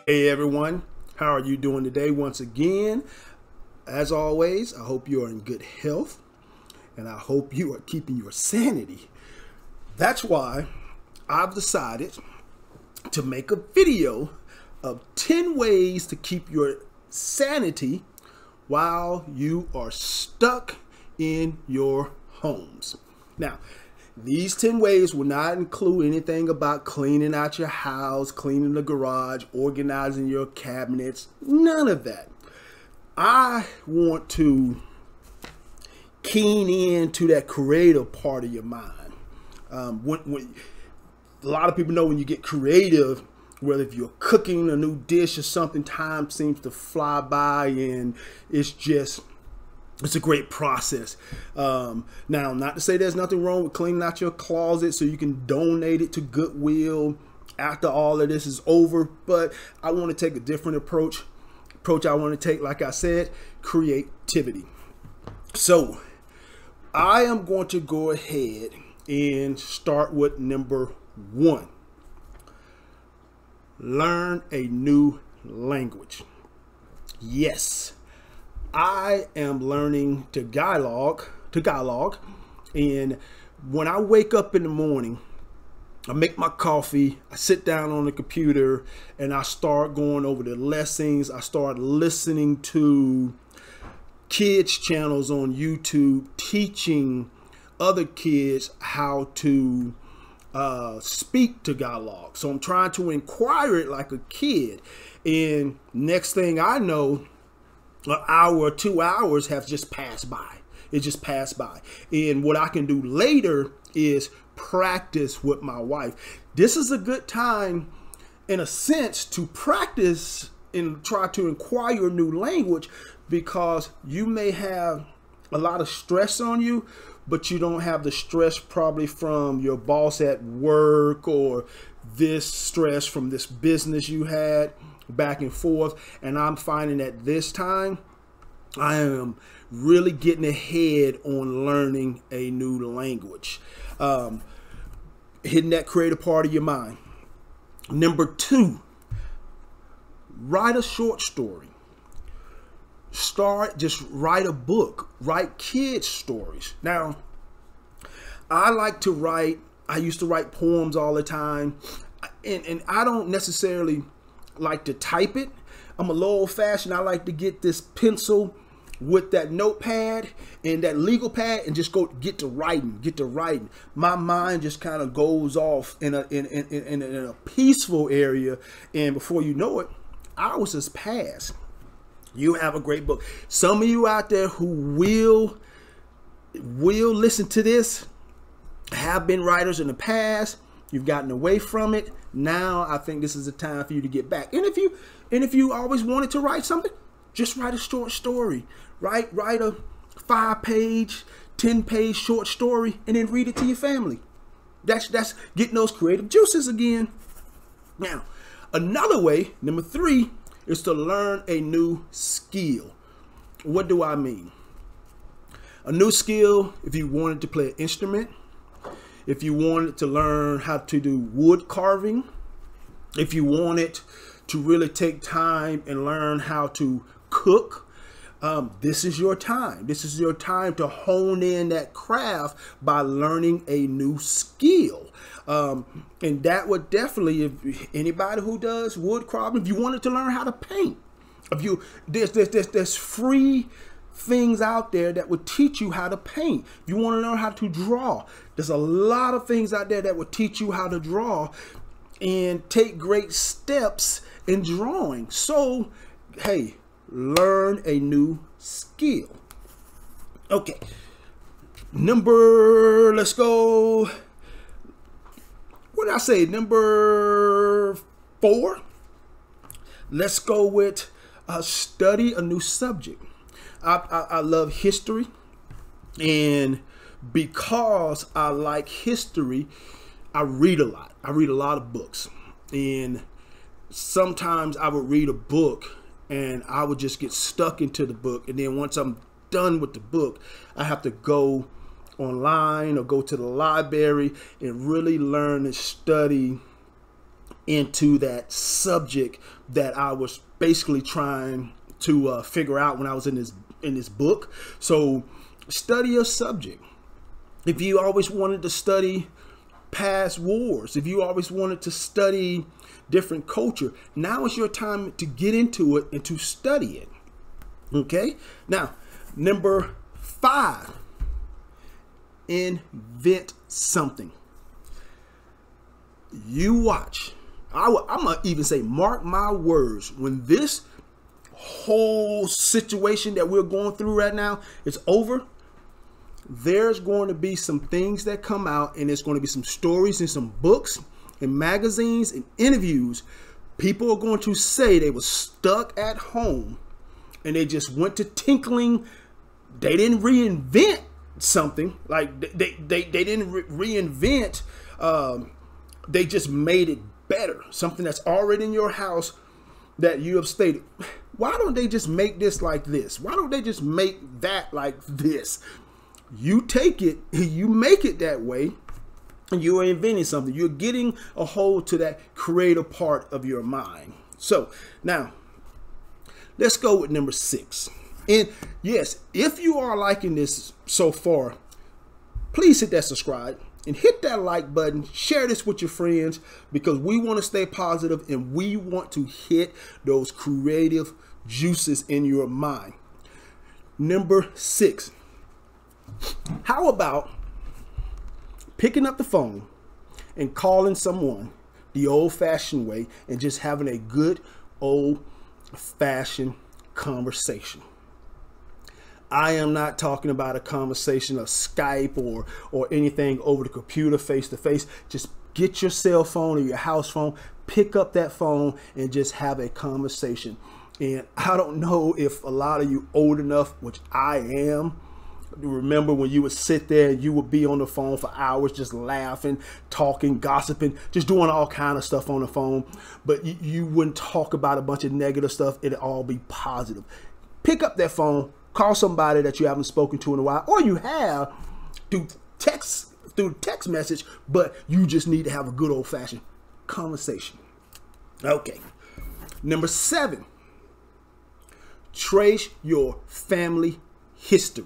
Hey everyone, how are you doing today? Once again, as always, I hope you are in good health and I hope you are keeping your sanity. That's why I've decided to make a video of 10 ways to keep your sanity while you are stuck in your homes. Now, these 10 ways will not include anything about cleaning out your house, cleaning the garage, organizing your cabinets, none of that. I want to keen in to that creative part of your mind. When a lot of people know when you get creative, whether if you're cooking a new dish or something, time seems to fly by and it's a great process. Now, not to say there's nothing wrong with cleaning out your closet so you can donate it to Goodwill after all of this is over, but I want to take a different approach. I want to take, like I said, creativity. So I am going to go ahead and start with number 1. Learn a new language. Yes, I am learning Tagalog, and when I wake up in the morning, I make my coffee, I sit down on the computer, and I start going over the lessons. I start listening to kids channels on YouTube teaching other kids how to speak Tagalog. So I'm trying to inquire it like a kid, and next thing I know, an hour or 2 hours have just passed by. It just passed by. And what I can do later is practice with my wife. This is a good time, in a sense, to practice and try to acquire a new language, because you may have a lot of stress on you, but you don't have the stress probably from your boss at work or this stress from this business you had back and forth. And I'm finding that this time I am really getting ahead on learning a new language, hitting that creative part of your mind. Number 2, write a short story. Just write a book, write kids stories. Now, I like to write, I used to write poems all the time, and I don't necessarily like to type it. I'm a little old fashioned. I like to get this pencil with that notepad and that legal pad and just get to writing. My mind just kind of goes off in a peaceful area, and before you know it, hours has passed. You have a great book. Some of you out there who will listen to this have been writers in the past. You've gotten away from it. Now I think this is the time for you to get back. And if you always wanted to write something, just write a short story. Write a 5-page, 10-page short story, and then read it to your family. That's getting those creative juices again. Now, another way, number 3, is to learn a new skill. What do I mean? A new skill, if you wanted to play an instrument, if you wanted to learn how to do wood carving, if you wanted to really take time and learn how to cook, this is your time. This is your time to hone in that craft by learning a new skill. And that would definitely, if anybody who does wood carving, if you wanted to learn how to paint, there's free things out there that would teach you how to paint. If you want to learn how to draw, there's a lot of things out there that would teach you how to draw and take great steps in drawing. So, hey, learn a new skill. Okay. Let's go. What did I say? Number 4. Let's go with study a new subject. I love history, and because I like history, I read a lot. I read a lot of books, and sometimes I would read a book and I would just get stuck into the book, and then once I'm done with the book, I have to go online or go to the library and really learn and study into that subject that I was basically trying to figure out when I was in this book. So study your subject. If you always wanted to study past wars, if you always wanted to study different culture, now is your time to get into it and to study it. Okay. Now, number 5, invent something. You watch. I'm gonna even say, mark my words, when this whole situation that we're going through right now is over, there's going to be some things that come out, and there's going to be some stories and some books and magazines and interviews. People are going to say they were stuck at home and they just went to tinkling. They didn't reinvent something. Like they didn't reinvent. They just made it better. Something that's already in your house that you have stated. Why don't they just make this like this? Why don't they just make that like this? You take it, you make it that way, and you are inventing something. You're getting a hold to that creative part of your mind. So now let's go with number 6. And yes, if you are liking this so far, please hit that subscribe and hit that like button. Share this with your friends, because we want to stay positive and we want to hit those creative juices in your mind. Number 6. How about picking up the phone and calling someone the old-fashioned way and just having a good old-fashioned conversation? I am not talking about a conversation of Skype or anything over the computer face-to-face. Just get your cell phone or your house phone, pick up that phone and just have a conversation. And I don't know if a lot of you old enough, which I am, remember when you would sit there and you would be on the phone for hours just laughing, talking, gossiping, just doing all kind of stuff on the phone. But you wouldn't talk about a bunch of negative stuff. It'd all be positive. Pick up that phone, call somebody that you haven't spoken to in a while, or you have through text message, but you just need to have a good old-fashioned conversation. Okay. Number 7, trace your family history.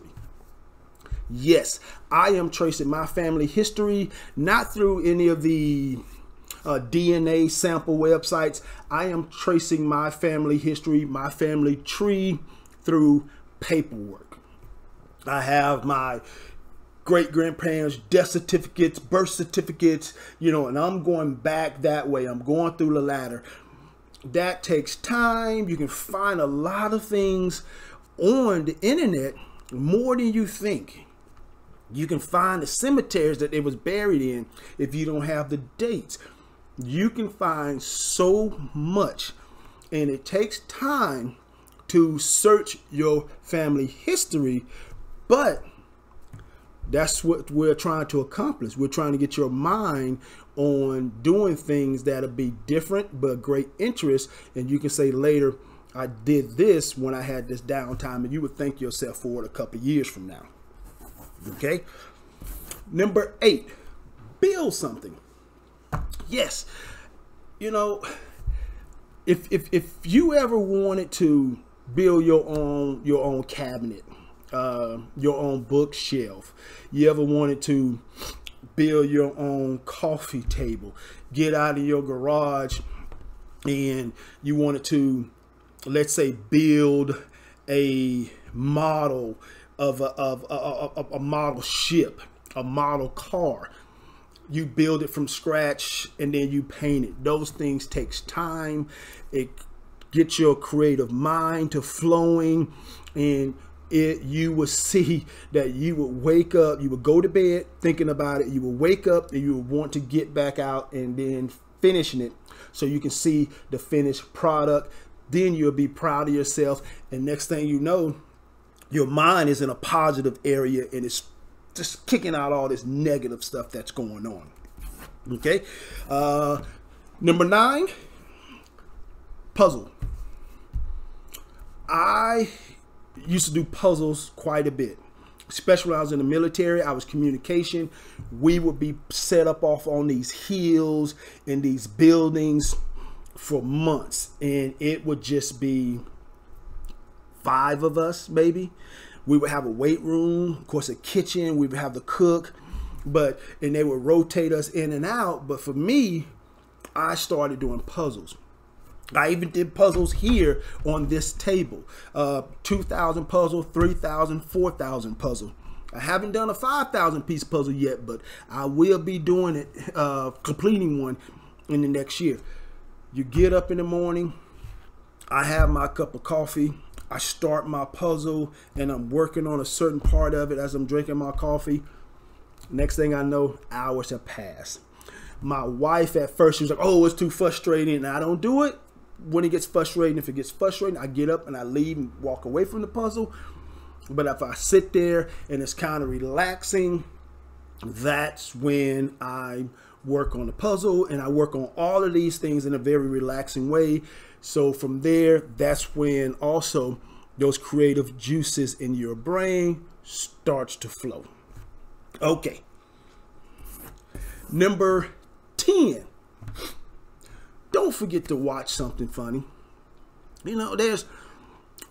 Yes, I am tracing my family history, not through any of the DNA sample websites. I am tracing my family history, my family tree, through paperwork. I have my great-grandparents' death certificates, birth certificates, and I'm going back that way. I'm going through the ladder. That takes time. You can find a lot of things on the internet, more than you think. You can find the cemeteries that it was buried in if you don't have the dates. You can find so much, and it takes time to search your family history, but that's what we're trying to accomplish. We're trying to get your mind on doing things that'll be different but great interest, and you can say later, I did this when I had this downtime, and you would thank yourself for it a couple of years from now. Okay. Number 8, build something. Yes. If you ever wanted to build your own cabinet, your own bookshelf, you ever wanted to build your own coffee table, get out of your garage and you wanted to, let's say, build a model of a model ship, a model car. You build it from scratch and then you paint it. Those things takes time. It gets your creative mind to flowing, and you will see that you would wake up, you would go to bed thinking about it, you will wake up and you will want to get back out and then finishing it so you can see the finished product. Then you'll be proud of yourself, and next thing you know, your mind is in a positive area and it's just kicking out all this negative stuff that's going on. Okay. Number 9, puzzle. I used to do puzzles quite a bit. especially when I was in the military, I was communication. We would be set up off on these hills in these buildings for months, and it would just be 5 of us maybe. We would have a weight room, of course a kitchen, we would have the cook, and they would rotate us in and out. But for me, I started doing puzzles. I even did puzzles here on this table. 2,000 puzzle, 3,000, 4,000 puzzle. I haven't done a 5,000 piece puzzle yet, but I will be doing it, completing one in the next year. You get up in the morning, I have my cup of coffee, I start my puzzle, and I'm working on a certain part of it as I'm drinking my coffee. Next thing I know, hours have passed. My wife at first, she was like, oh, it's too frustrating, and I don't do it when it gets frustrating. If it gets frustrating, I get up and I leave and walk away from the puzzle. But if I sit there and it's kind of relaxing, that's when I work on the puzzle, and I work on all of these things in a very relaxing way. So from there, that's when also those creative juices in your brain starts to flow. Okay. Number 10. Don't forget to watch something funny. You know,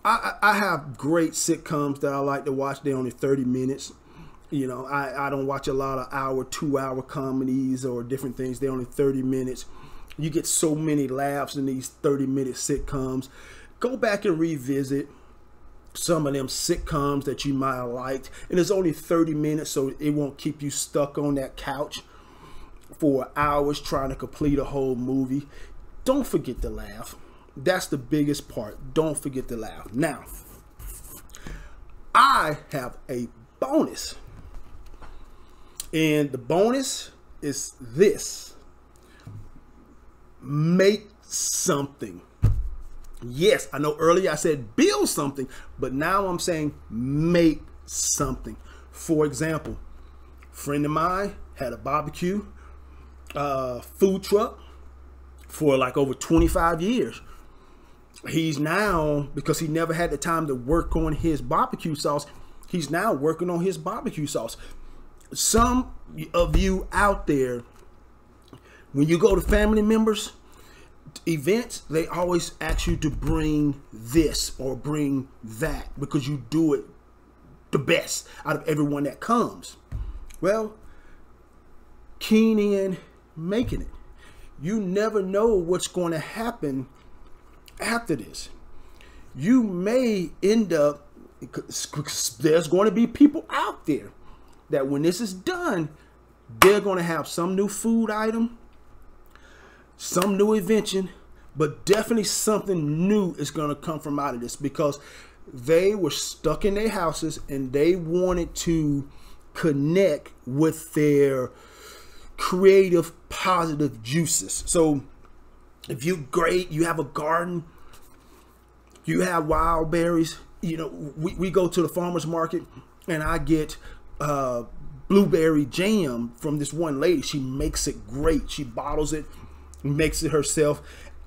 I have great sitcoms that I like to watch. They're only 30 minutes. You know, I don't watch a lot of hour, 2-hour comedies or different things. They're only 30 minutes. You get so many laughs in these 30-minute sitcoms. Go back and revisit some of them sitcoms that you might have liked. And it's only 30 minutes, so it won't keep you stuck on that couch for hours trying to complete a whole movie. Don't forget to laugh. That's the biggest part. Don't forget to laugh. Now, I have a bonus. And the bonus is this. Make something. Yes, I know earlier I said build something, but now I'm saying make something. For example, a friend of mine had a barbecue food truck for like over 25 years. He's now, because he never had the time to work on his barbecue sauce, he's now working on his barbecue sauce. Some of you out there, when you go to family members events, they always ask you to bring this or bring that because you do it the best out of everyone that comes. Well, keen in making it. You never know what's going to happen after this. You may end up, there's going to be people out there that when this is done, they're going to have some new food item, some new invention, but definitely something new is going to come from out of this because they were stuck in their houses and they wanted to connect with their creative, positive juices. So if you have a garden, you have wild berries, you know, we go to the farmer's market and I get blueberry jam from this one lady. She makes it great. She bottles it, makes it herself.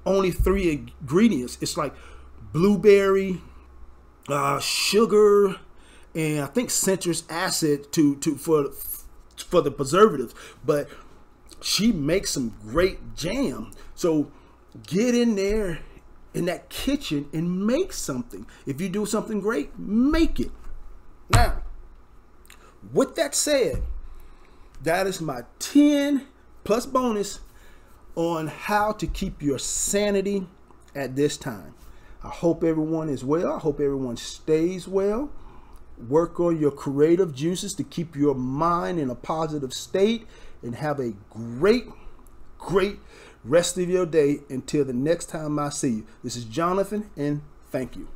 Only 3 ingredients. It's like blueberry, sugar, and I think citrus acid for the preservatives. But she makes some great jam. So get in there in that kitchen and make something. If you do something great, make it. Now, with that said, that is my 10 plus bonus on how to keep your sanity at this time. I hope everyone is well. I hope everyone stays well. Work on your creative juices to keep your mind in a positive state and have a great rest of your day until the next time I see you. This is Jonathan, and thank you.